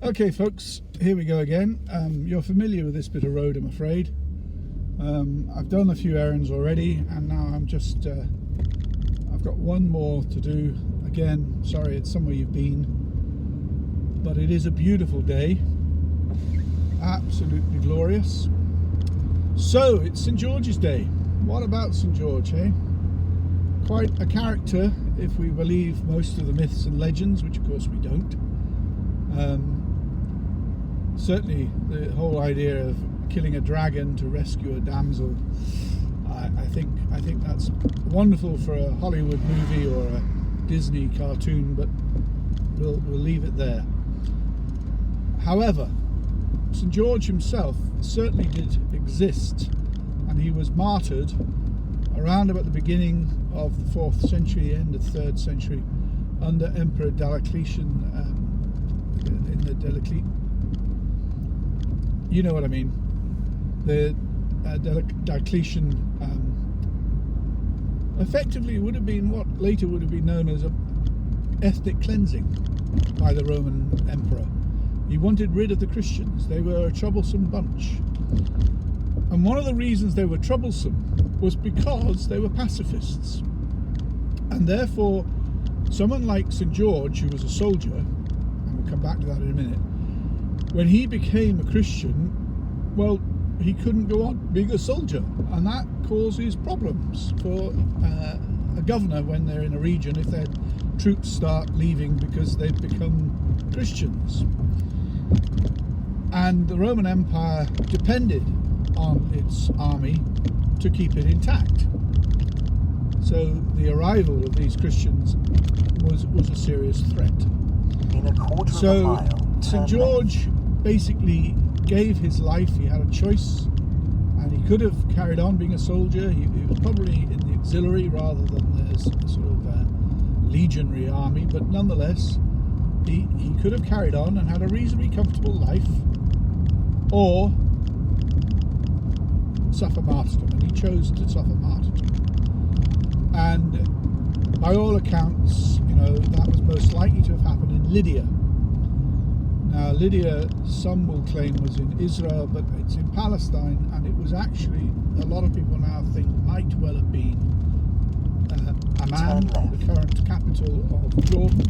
Okay folks, here we go again. You're familiar with this bit of road, I'm afraid. I've done a few errands already and now I'm just I've got one more to do. Again, sorry it's somewhere you've been, but it is a beautiful day, absolutely glorious. So it's St. George's Day. What about St. George, eh? Quite a character if we believe most of the myths and legends, which of course we don't. Certainly the whole idea of killing a dragon to rescue a damsel, I think that's wonderful for a Hollywood movie or a Disney cartoon, but we'll leave it there. However, St. George himself certainly did exist, and he was martyred around about the beginning of the 4th century, end of the 3rd century, under Emperor Diocletian. You know what I mean. The Diocletian effectively would have been what later would have been known as an ethnic cleansing by the Roman emperor. He wanted rid of the Christians. They were a troublesome bunch. And one of the reasons they were troublesome was because they were pacifists. And therefore, someone like St. George, who was a soldier, and we'll come back to that in a minute, when he became a Christian, well, he couldn't go on being a soldier. And that causes problems for a governor when they're in a region if their troops start leaving because they've become Christians. And the Roman Empire depended on its army to keep it intact. So the arrival of these Christians was a serious threat. In a quarter so of a mile, St. George basically gave his life. He had a choice, and he could have carried on being a soldier. He was probably in the auxiliary rather than the sort of legionary army, but nonetheless he could have carried on and had a reasonably comfortable life, or suffer martyrdom, and he chose to suffer martyrdom. And by all accounts, you know, that was most likely to have happened in Lydia. Now Lydia, some will claim, was in Israel, but it's in Palestine, and it was actually, a lot of people now think, might well have been Amman, the current capital of Jordan.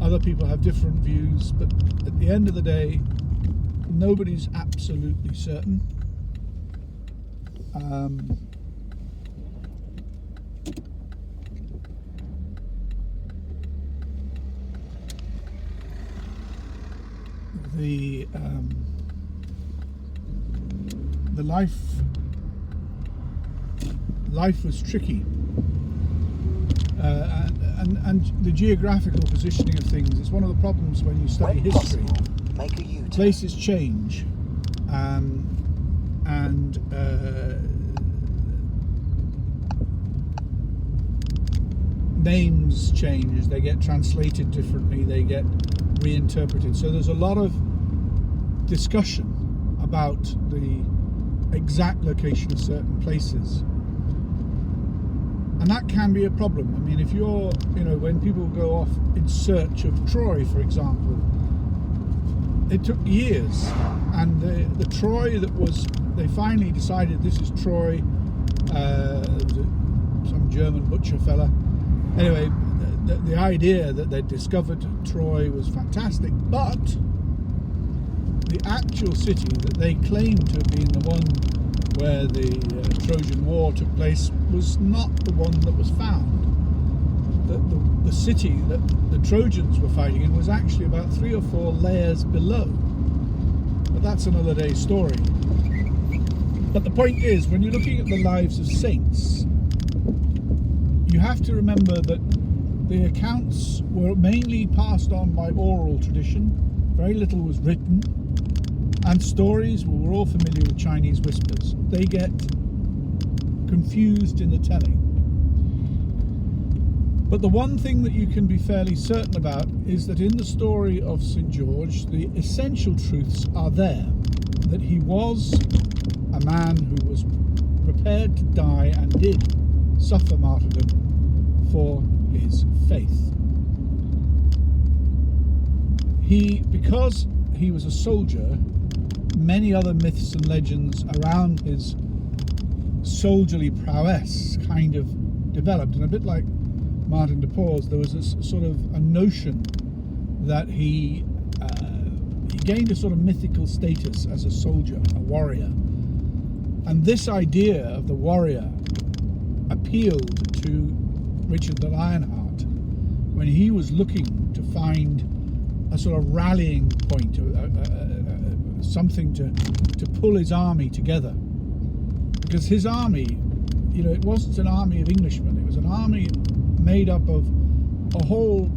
Other people have different views, but at the end of the day, nobody's absolutely certain. The life was tricky, and the geographical positioning of things is one of the problems when you study history. Make a U-turn. Places change, and names change. They get translated differently. They get reinterpreted. So there's a lot of discussion about the exact location of certain places, and that can be a problem. I mean, if you're, when people go off in search of Troy, for example, it took years, and the Troy that was, they finally decided this is Troy. Some German butcher fella. Anyway, the idea that they discovered Troy was fantastic, but the actual city that they claimed to have been the one where the Trojan War took place was not the one that was found. The city that the Trojans were fighting in was actually about 3 or 4 layers below. But that's another day's story. But the point is, when you're looking at the lives of saints, you have to remember that the accounts were mainly passed on by oral tradition. Very little was written. And stories, well, we're all familiar with Chinese whispers. They get confused in the telling. But the one thing that you can be fairly certain about is that in the story of St. George, the essential truths are there. That he was a man who was prepared to die and did suffer martyrdom for his faith. because he was a soldier, many other myths and legends around his soldierly prowess kind of developed. And a bit like Martin de Porres, there was a sort of a notion that he gained a sort of mythical status as a soldier, a warrior. And this idea of the warrior appealed to Richard the Lionheart when he was looking to find a sort of rallying point, something to pull his army together. Because his army, it wasn't an army of Englishmen, it was an army made up of a whole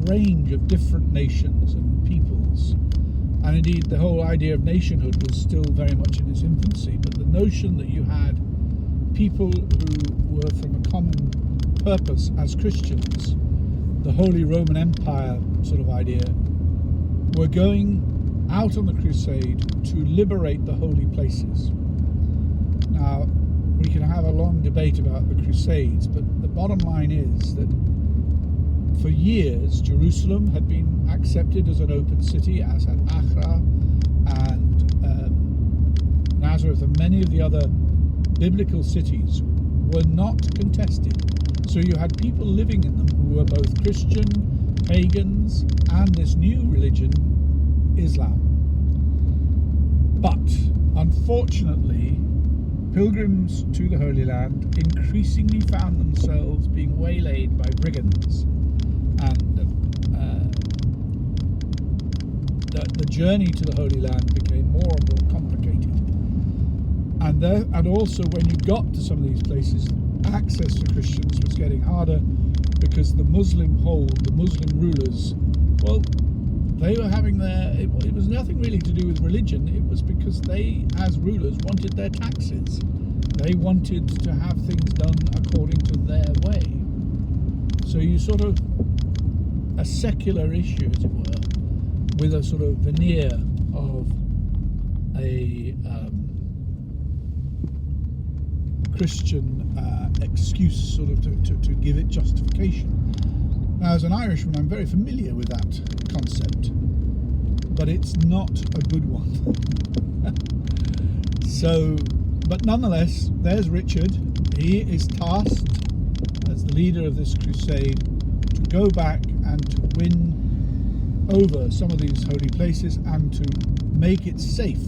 range of different nations and peoples. And indeed, the whole idea of nationhood was still very much in its infancy. But the notion that you had people who were from a common purpose as Christians, the Holy Roman Empire sort of idea, were going out on the crusade to liberate the holy places. Now, we can have a long debate about the Crusades, but the bottom line is that for years, Jerusalem had been accepted as an open city, as had Acre and Nazareth, and many of the other biblical cities were not contested. So you had people living in them who were both Christian, pagans, and this new religion, Islam. But unfortunately, pilgrims to the Holy Land increasingly found themselves being waylaid by brigands, and the journey to the Holy Land became more and more complicated. And also, when you got to some of these places, access to Christians was getting harder because the Muslim rulers, well, they were having it was nothing really to do with religion. It was because they, as rulers, wanted their taxes. They wanted to have things done according to their way. So you sort of, a secular issue, as it were, with a sort of veneer of a Christian excuse, sort of to give it justification. Now, as an Irishman, I'm very familiar with that concept, but it's not a good one. So, but nonetheless, there's Richard. He is tasked as the leader of this crusade to go back and to win over some of these holy places and to make it safe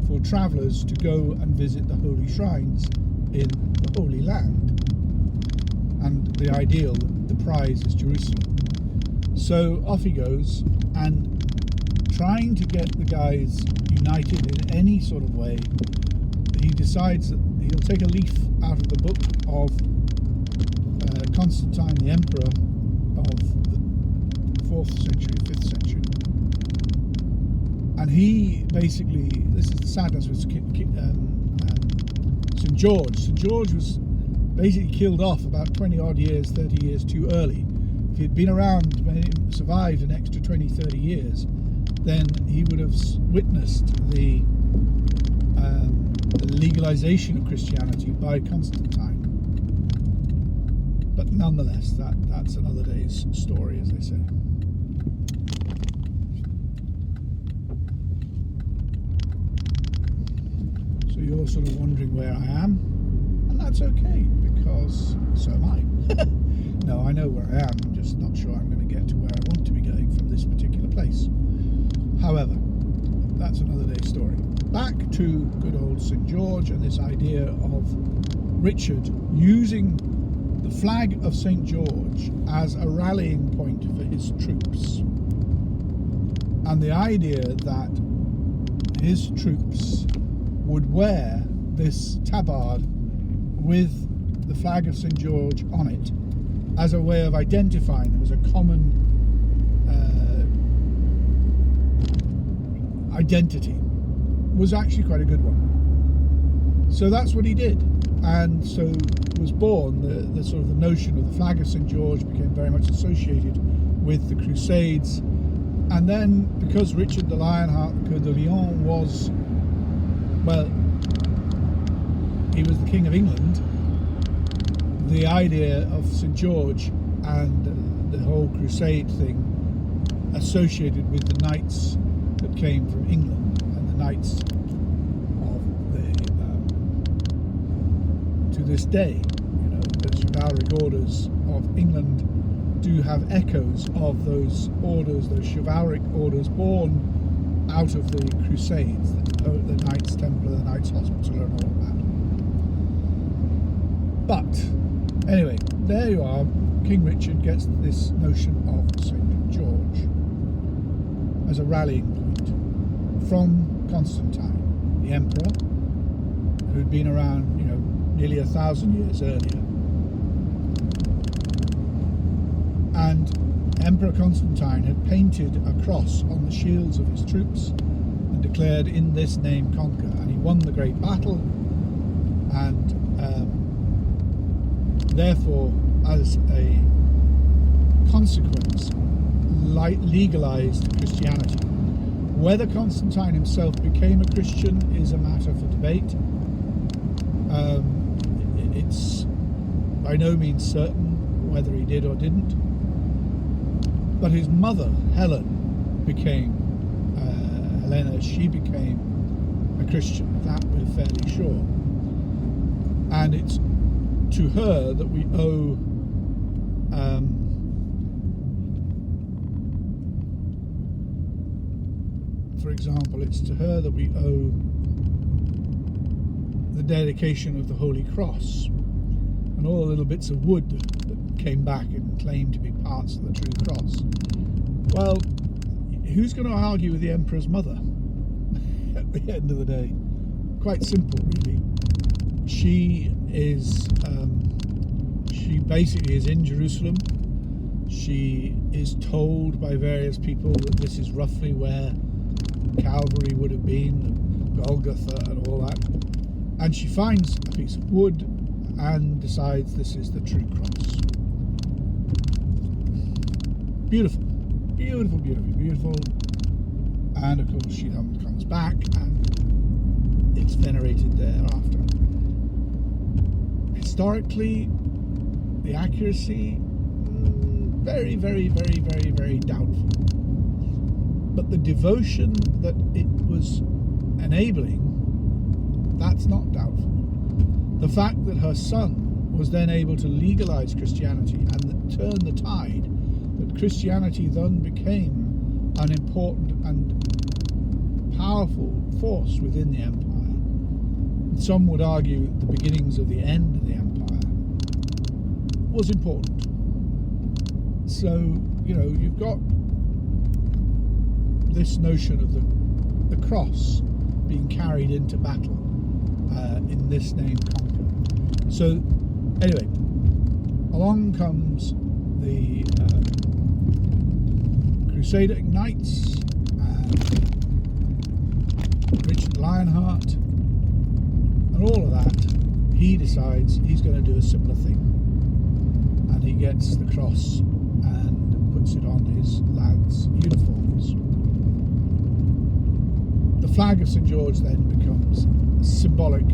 for travellers to go and visit the holy shrines in the Holy Land. And the ideal, the prize, is Jerusalem. So off he goes, and trying to get the guys united in any sort of way, he decides that he'll take a leaf out of the book of Constantine, the emperor of the 4th century, 5th century. And he basically, this is the sadness with St. George. St. George was basically killed off about 20 odd years, 30 years too early. If he'd been around, survived an extra 20, 30 years, then he would have witnessed the legalization of Christianity by Constantine. But nonetheless, that's another day's story, as they say. So you're sort of wondering where I am, and that's okay, because so am I. No, I know where I am, I'm just not sure I'm going to get to where I want to be going from this particular place. However, that's another day's story. Back to good old St. George and this idea of Richard using the flag of St. George as a rallying point for his troops. And the idea that his troops would wear this tabard with the flag of St. George on it as a way of identifying them as a common identity was actually quite a good one. So that's what he did, and so was born the sort of the notion of the flag of St. George became very much associated with the Crusades. And then, because Richard the Lionheart Coeur de Lion was, well, he was the King of England, the idea of St. George and the whole crusade thing associated with the knights that came from England, and the knights of the to this day, the chivalric orders of England do have echoes of those orders, those chivalric orders born out of the Crusades, the Knights Templar, the Knights Hospitaller, and all of that. But anyway, there you are. King Richard gets this notion of St. George as a rallying point from Constantine, the emperor, who'd been around, nearly 1,000 years earlier. And Emperor Constantine had painted a cross on the shields of his troops and declared, "In this name conquer." And he won the great battle, and therefore, as a consequence, legalized Christianity. Whether Constantine himself became a Christian is a matter for debate. It's by no means certain whether he did or didn't. But his mother, Helena, she became a Christian. That we're fairly sure. And it's to her that we owe for example, it's to her that we owe the dedication of the Holy Cross and all the little bits of wood that came back and claimed to be parts of the true cross. Well, who's going to argue with the emperor's mother at the end of the day? Quite simple, really. She basically is in Jerusalem. She is told by various people that this is roughly where Calvary would have been, Golgotha and all that. And she finds a piece of wood and decides this is the true cross. Beautiful. Beautiful, beautiful, beautiful. And of course she then comes back and it's venerated thereafter. Historically, the accuracy, very, very, very, very, very doubtful. But the devotion that it was enabling, that's not doubtful. The fact that her son was then able to legalize Christianity and turn the tide, that Christianity then became an important and powerful force within the empire. Some would argue the beginnings of the end of the empire was important. So, you've got this notion of the cross being carried into battle, in this name conquer. So anyway, along comes the Crusader Knights and Richard Lionheart and all of that. He decides he's going to do a similar thing, and he gets the cross and puts it on his lads' uniforms. The flag of St. George then becomes symbolic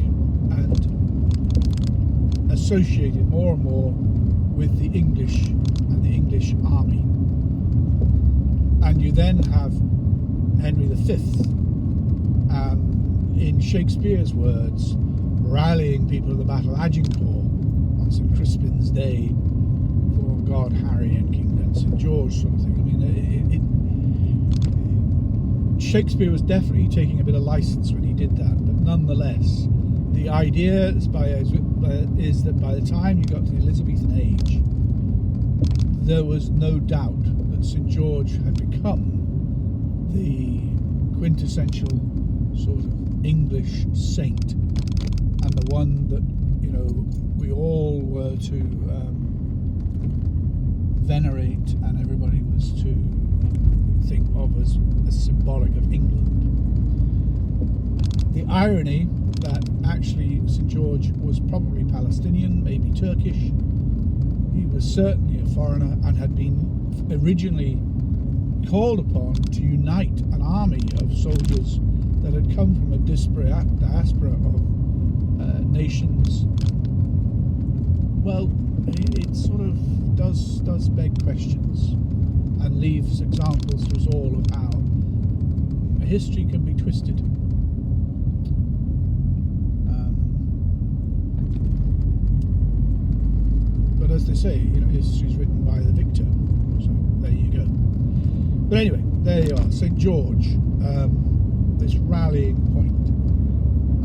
and associated more and more with the English and the English army. And you then have Henry V, in Shakespeare's words, rallying people at the Battle of Agincourt on St. Crispin's Day for God, Harry, and King St. George, sort of thing. I mean, Shakespeare was definitely taking a bit of license when he did that, but nonetheless, the idea is that by the time you got to the Elizabethan age, there was no doubt that St. George had become the quintessential sort of English saint, and the one that we all were to venerate, and everybody was to think of as symbolic of England. The irony that actually St. George was probably Palestinian, maybe Turkish. He was certainly a foreigner and had been originally called upon to unite an army of soldiers that had come from a diaspora of nations. Well, it sort of does beg questions. and leaves examples to us all of how history can be twisted. But as they say, history is written by the victor. So there you go. But anyway, there you are, St. George, this rallying point.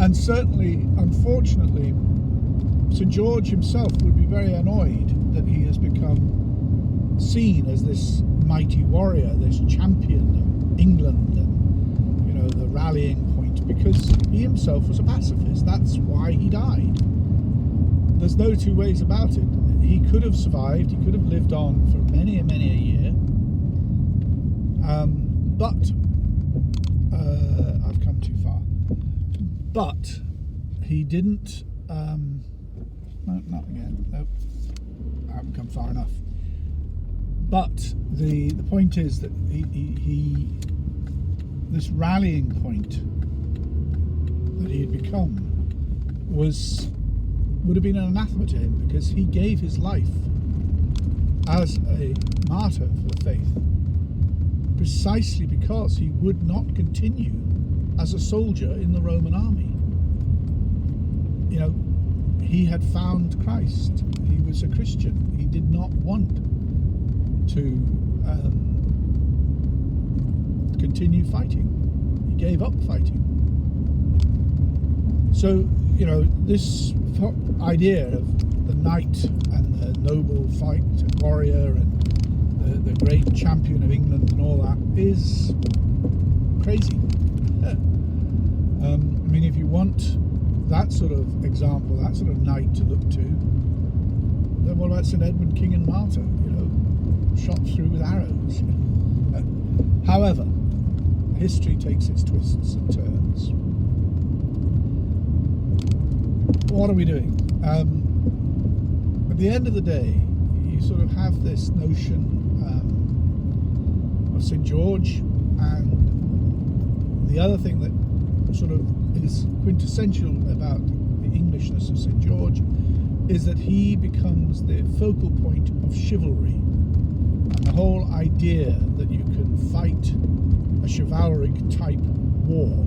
And certainly, unfortunately, St. George himself would be very annoyed that he has become seen as this mighty warrior, this champion of England, and the rallying point, because he himself was a pacifist. That's why he died. There's no two ways about it. He could have survived, he could have lived on for many a year, but I've come too far. But he didn't. No, not again. Nope, I haven't come far enough. But the point is that he this rallying point that he had become would have been an anathema to him, because he gave his life as a martyr for the faith precisely because he would not continue as a soldier in the Roman army. He had found Christ. He was a Christian. He did not want to continue fighting. He gave up fighting. So, this idea of the knight and the noble fight warrior and the great champion of England and all that is crazy. If you want that sort of example, that sort of knight to look to, then what about St. Edmund, King and Martyr? Shot through with arrows. However, history takes its twists and turns. What are we doing? At the end of the day, you sort of have this notion of St. George, and the other thing that sort of is quintessential about the Englishness of St. George is that he becomes the focal point of chivalry, and the whole idea that you can fight a chivalric type war,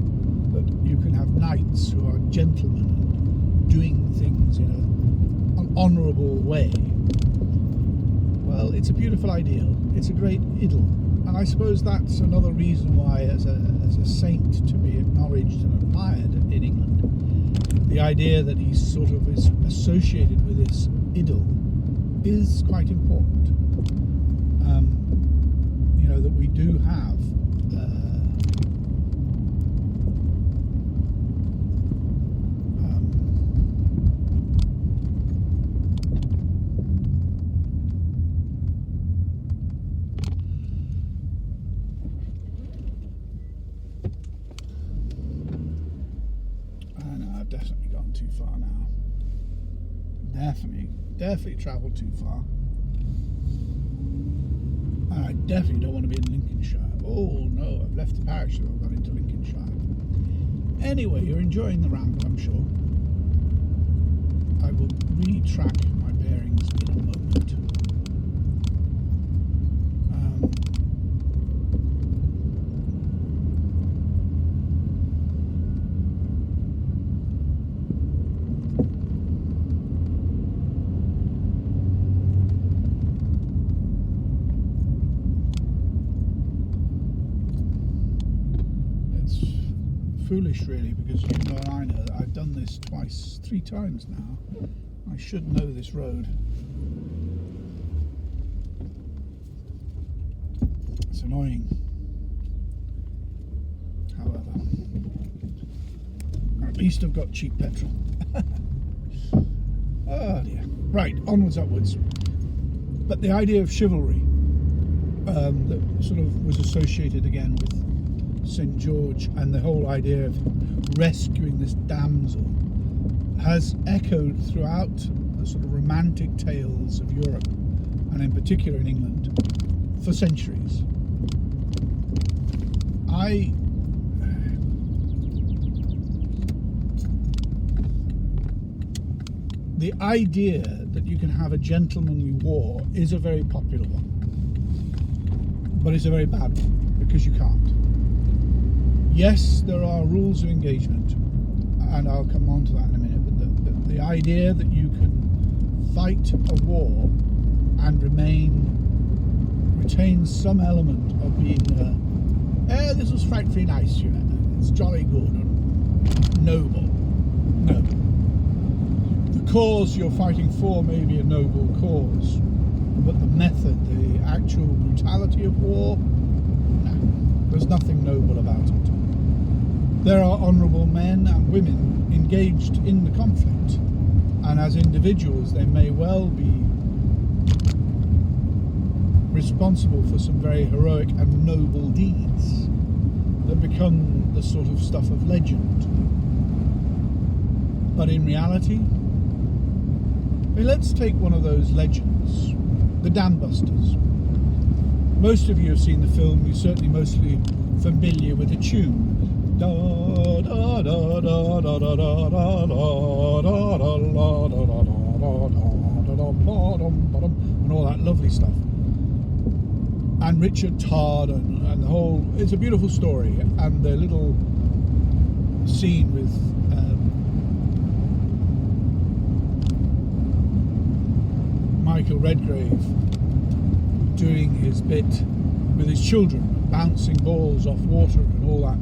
that you can have knights who are gentlemen and doing things in an honourable way. Well, it's a beautiful ideal. It's a great idyll, and I suppose that's another reason why, as a saint to be acknowledged and admired in England, the idea that he sort of is associated with this idyll is quite important. That we do have I've definitely gone too far now. Definitely travelled too far. And I definitely don't want to be in Lincolnshire. Oh no, I've left the parish and I've gone into Lincolnshire. Anyway, you're enjoying the ramble, I'm sure. I will retrack my bearings in a moment. Foolish really, because I know that I've done this three times now. I should know this road. It's annoying, however. At least I've got cheap petrol. Oh dear. Right, onwards, upwards. But the idea of chivalry that sort of was associated again with St. George, and the whole idea of rescuing this damsel has echoed throughout the sort of romantic tales of Europe, and in particular in England, for centuries. The idea that you can have a gentlemanly war is a very popular one. but it's a very bad one because you can't. Yes, there are rules of engagement, and I'll come on to that in a minute, but the idea that you can fight a war and retain some element of being this was frightfully nice, you know, it's jolly good and noble. No. The cause you're fighting for may be a noble cause, but the method, the actual brutality of war, no, there's nothing noble about it. There are honourable men and women engaged in the conflict, and as individuals they may well be responsible for some very heroic and noble deeds that become the sort of stuff of legend. But in reality, let's take one of those legends, the Dam Busters. Most of you have seen the film, you're certainly mostly familiar with the tune. Da da da da da da da da and all that lovely stuff. And Richard Todd and the whole, it's a beautiful story, and the little scene with Michael Redgrave doing his bit with his children, bouncing balls off water and all that.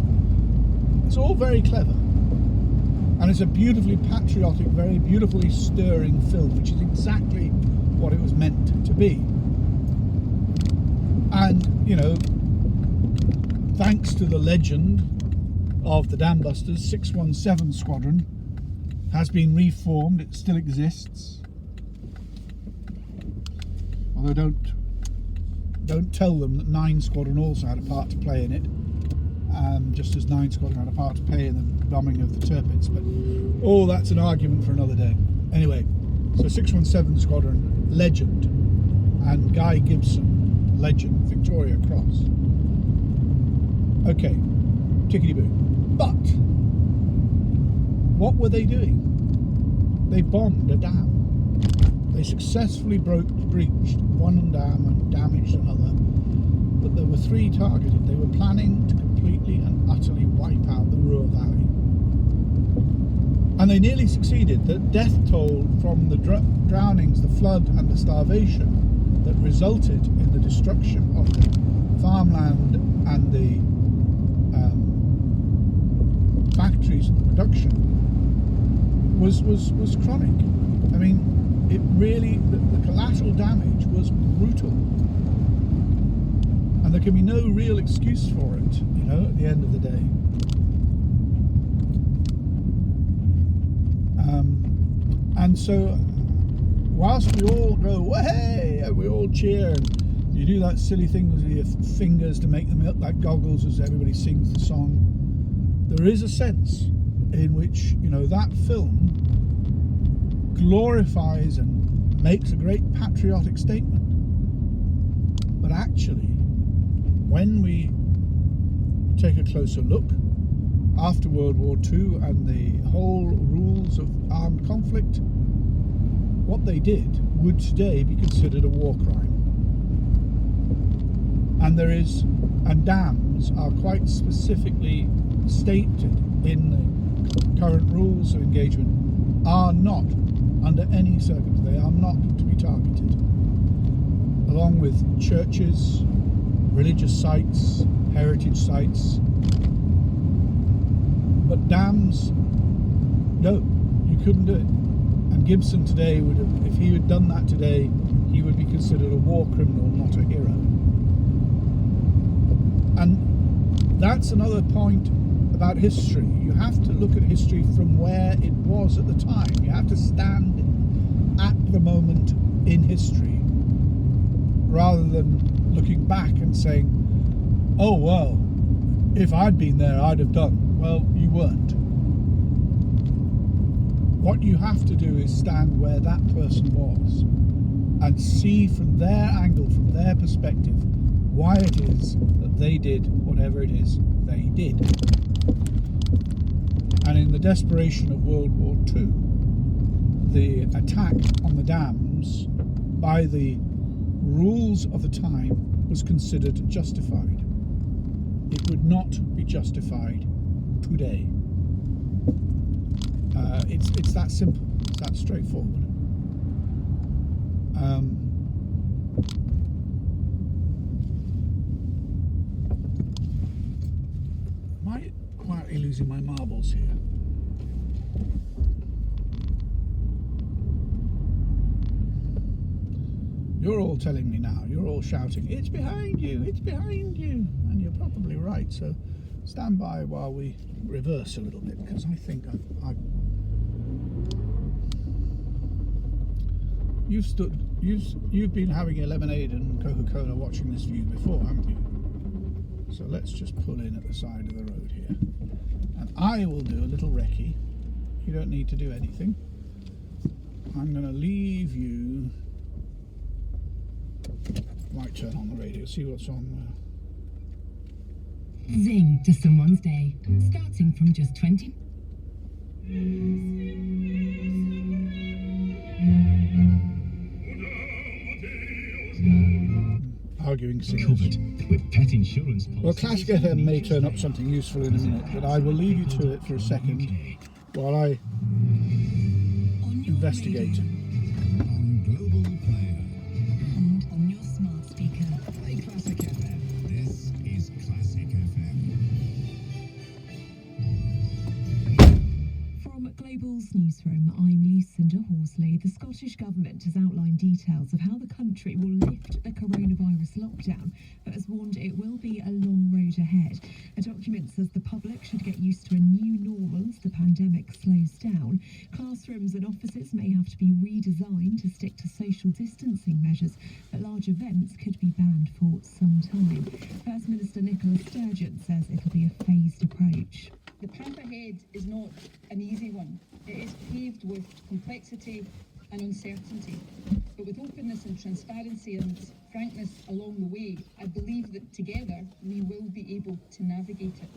It's all very clever, and it's a beautifully patriotic, very beautifully stirring film, which is exactly what it was meant to be. And, you know, thanks to the legend of the Dam Busters, 617 Squadron has been reformed. It still exists. Although don't tell them that 9 Squadron also had a part to play in it, just as 9 Squadron had a part to play in the bombing of the Tirpitz. But that's an argument for another day. Anyway, so 617 Squadron, legend, and Guy Gibson, legend, Victoria Cross. Okay, tickety-boo. But what were they doing? They bombed a dam. They successfully breached one dam and damaged another, but there were 3 targeted. They were planning to completely and utterly wipe out the Ruhr Valley. And they nearly succeeded. The death toll from the drownings, the flood and the starvation that resulted in the destruction of the farmland and the factories and the production was chronic. I mean, it really, the collateral damage was brutal, and there can be no real excuse for it, you know, at the end of the day. And so whilst we all go, hey, we all cheer, and you do that silly thing with your fingers to make them look like goggles as everybody sings the song, there is a sense in which, you know, that film glorifies and makes a great patriotic statement. But actually, when we take a closer look after World War II and the whole rules of armed conflict, what they did would today be considered a war crime. And dams are quite specifically stated in the current rules of engagement, are not, under any circumstance, they are not to be targeted. Along with churches, religious sites, heritage sites. But dams, no, you couldn't do it. And Gibson today would have, if he had done that today, he would be considered a war criminal, not a hero. And that's another point about history. You have to look at history from where it was at the time. You have to stand at the moment in history, rather than looking back and saying, oh well, if I'd been there I'd have done. Well, you weren't. What you have to do is stand where that person was and see from their angle, from their perspective, why it is that they did whatever it is they did. And in the desperation of World War II, the attack on the dams by the rules of the time was considered justified. It would not be justified today. It's that simple. It's that straightforward. Am I quietly losing my marbles here? You're all telling me now, you're all shouting, it's behind you, and you're probably right, so stand by while we reverse a little bit, because I think you've been having a lemonade and Coca-Cola watching this view before, haven't you? So let's just pull in at the side of the road here, and I will do a little recce. You don't need to do anything. I'm going to leave you. Might turn on the radio, see what's on there. Zing to someone's day, starting from just 20. Arguing singers. Covered with pet insurance policies. Well, Classic FM may turn up something useful in a minute, but I will leave you to it for a second while I investigate. On Global Player. And on your smart speaker. Play Classic FM. This is Classic FM. From Global's newsroom, I'm Lucinda Horsley. The Scottish Government has outlined details of how the country will lift the coronavirus lockdown, but has warned it will be a long road ahead. A document says the public should get used to a new normal as the pandemic slows down. Classrooms and offices may have to be redesigned to stick to social distancing measures, but large events could be banned for some time. First Minister Nicola Sturgeon says it'll be a phased approach. The path ahead is not an easy one. It is paved with complexity and uncertainty. But with openness and transparency and frankness along the way, I believe that together we will be able to navigate it.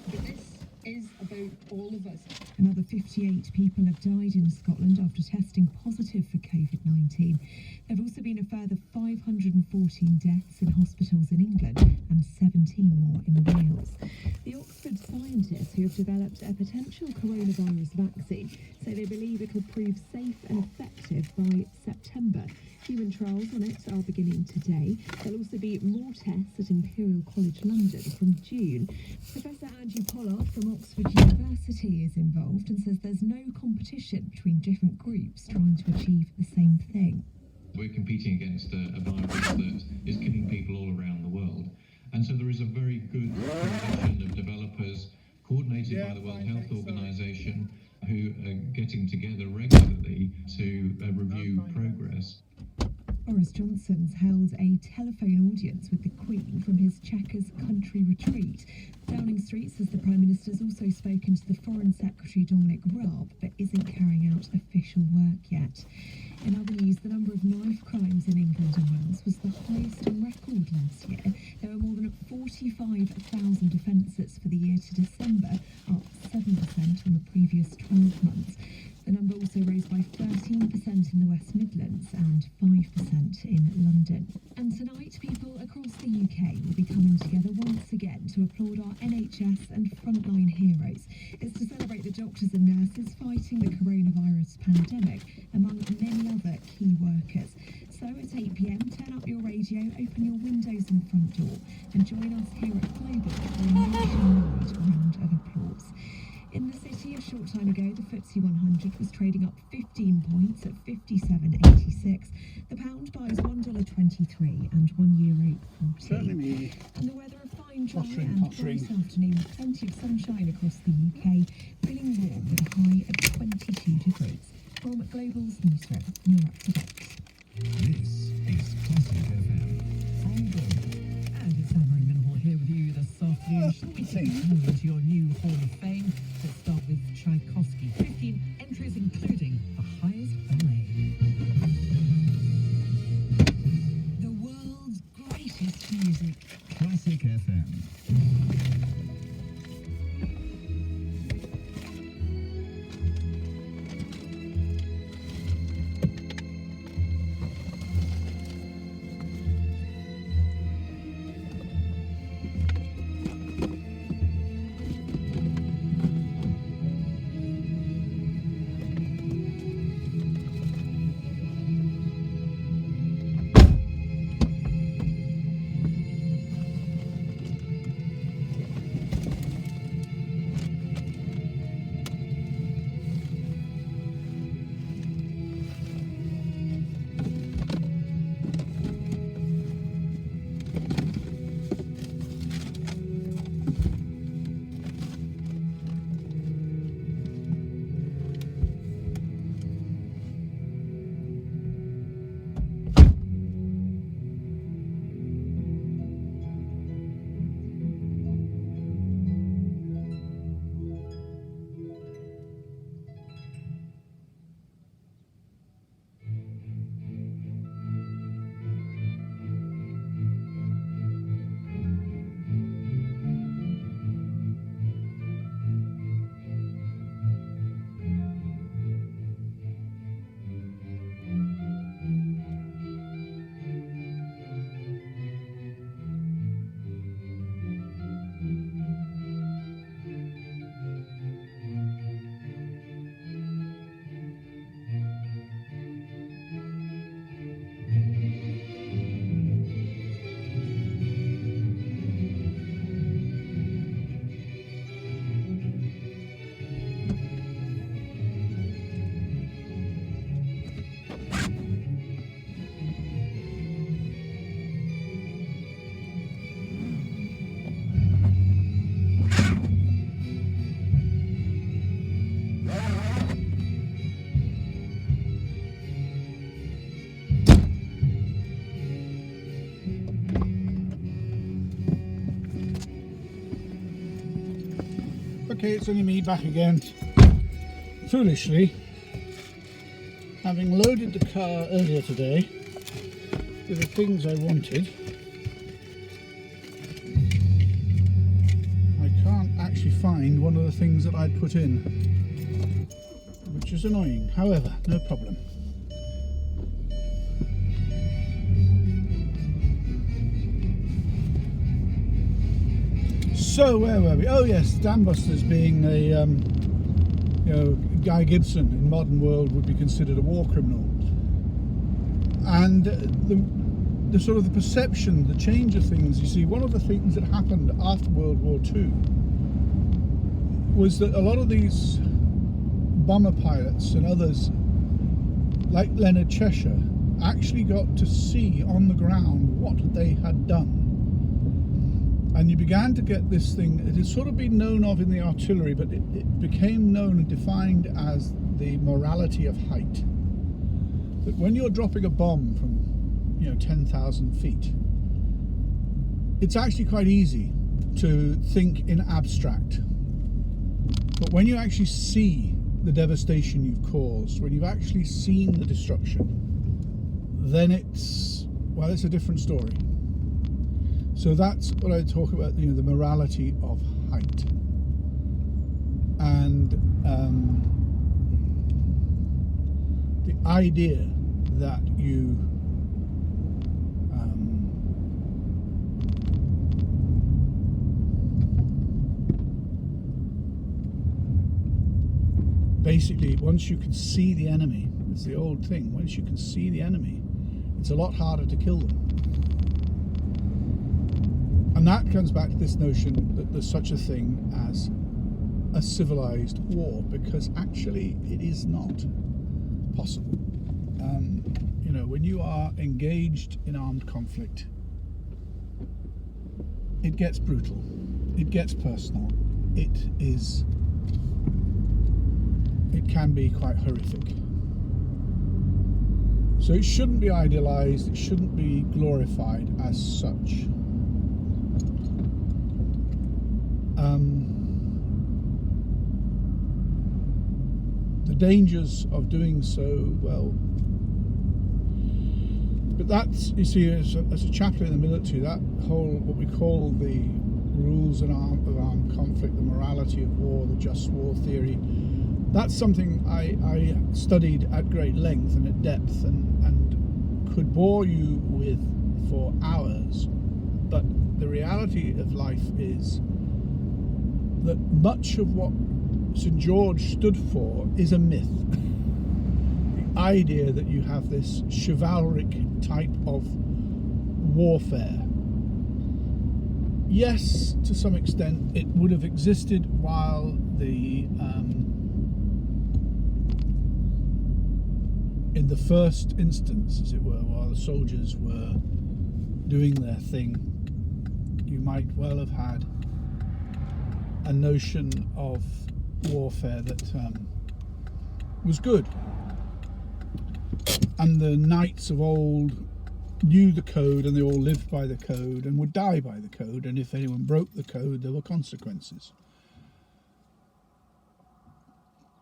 But this is about all of us. Another 58 people have died in Scotland after testing positive for COVID-19. There have also been a further 514 deaths in hospitals in England and 17 more in Wales. The Oxford scientists who have developed a potential coronavirus vaccine say they believe it will prove safe and effective by September. Human trials on it are beginning today. There'll also be more tests at Imperial College London from June. Professor Andrew Pollard from Oxford University is involved and says there's no competition between different groups trying to achieve the same thing. We're competing against a virus that is killing people all around the world. And so there is a very good coalition of developers coordinated by the World Health Organization who are getting together regularly to review progress. Boris Johnson's held a telephone audience with the Queen from his Chequers country retreat. Downing Street says the Prime Minister's also spoken to the Foreign Secretary Dominic Raab, but isn't carrying out official work yet. In other news, the number of knife crimes in England and Wales was the highest on record last year. There were more than 45,000 offences for the year to December, up 7% on the previous 12 months. The number also rose by 13% in the West Midlands and 5% in London. And tonight, people across the UK will be coming together once again to applaud our NHS and frontline heroes. It's to celebrate the doctors and nurses fighting the coronavirus pandemic, among many other key workers. So at 8 p.m, turn up your radio, open your windows and front door, and join us here at Global for a nationwide round of applause. In the city a short time ago, the FTSE 100 was trading up 15 points at 57.86. The pound buys $1.23 and €1.40. And the weather a fine, dry and dry this afternoon with plenty of sunshine across the UK, feeling warm with a high of 22 degrees. From Global's newsroom, you're up to date. This is Classic FM. From Global. And it's Anne-Marie Minimal here with you this afternoon. Shall we take you into your new Hall of Fame? Let's start with Tchaikovsky. 15 entries including the highest ballet. The world's greatest music. Classic FM. Okay, it's only me back again. Foolishly, having loaded the car earlier today with the things I wanted, I can't actually find one of the things that I'd put in, which is annoying. However, no problem. So where were we? Oh yes, Dambusters being a, Guy Gibson in modern world would be considered a war criminal. And the sort of the perception, the change of things, you see, one of the things that happened after World War II was that a lot of these bomber pilots and others, like Leonard Cheshire, actually got to see on the ground what they had done. And you began to get this thing, it had sort of been known of in the artillery, but it became known and defined as the morality of height. That when you're dropping a bomb from 10,000 feet, it's actually quite easy to think in abstract. But when you actually see the devastation you've caused, when you've actually seen the destruction, then it's a different story. So that's what I talk about, the morality of height. And the idea that you basically, once you can see the enemy, it's the old thing, once you can see the enemy, it's a lot harder to kill them. And that comes back to this notion that there's such a thing as a civilized war, because actually it is not possible. When you are engaged in armed conflict, it gets brutal, it gets personal, it can be quite horrific. So it shouldn't be idealized, it shouldn't be glorified as such. The dangers of doing so, but that's, you see, as a chaplain in the military, that whole, what we call the rules of armed conflict, the morality of war, the just war theory, that's something I studied at great length and at depth and could bore you with for hours. But the reality of life is that much of what St. George stood for is a myth. The idea that you have this chivalric type of warfare. Yes, to some extent it would have existed while in the first instance, as it were, while the soldiers were doing their thing, you might well have had a notion of warfare that was good. And the knights of old knew the code, and they all lived by the code and would die by the code, and if anyone broke the code there were consequences.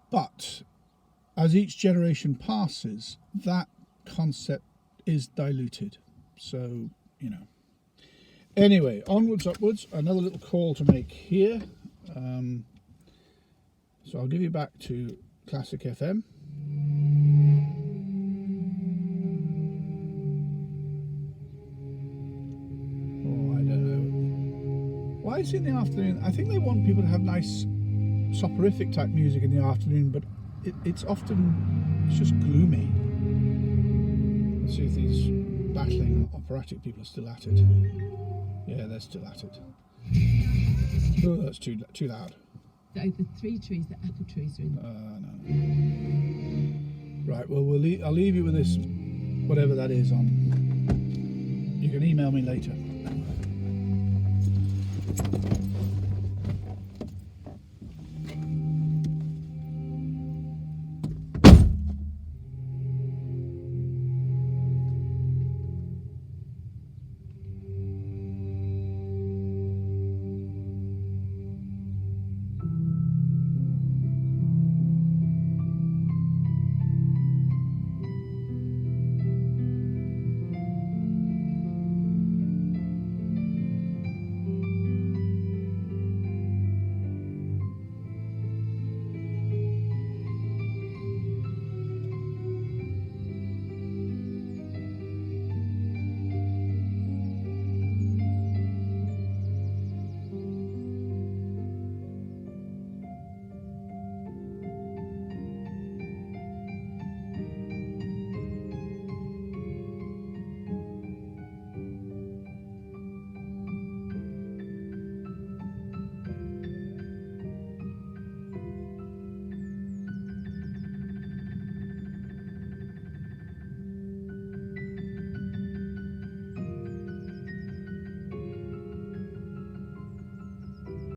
But as each generation passes, that concept is diluted. So, anyway, onwards, upwards. Another little call to make here. So I'll give you back to Classic FM. Oh, I don't know. Why is it in the afternoon? I think they want people to have nice soporific type music in the afternoon, but it's just gloomy. Let's see if these battling operatic people are still at it. Yeah, they're still at it. Oh, that's too loud. The three trees, the apple trees are in. No. Right, well, I'll leave you with this, whatever that is on. You can email me later.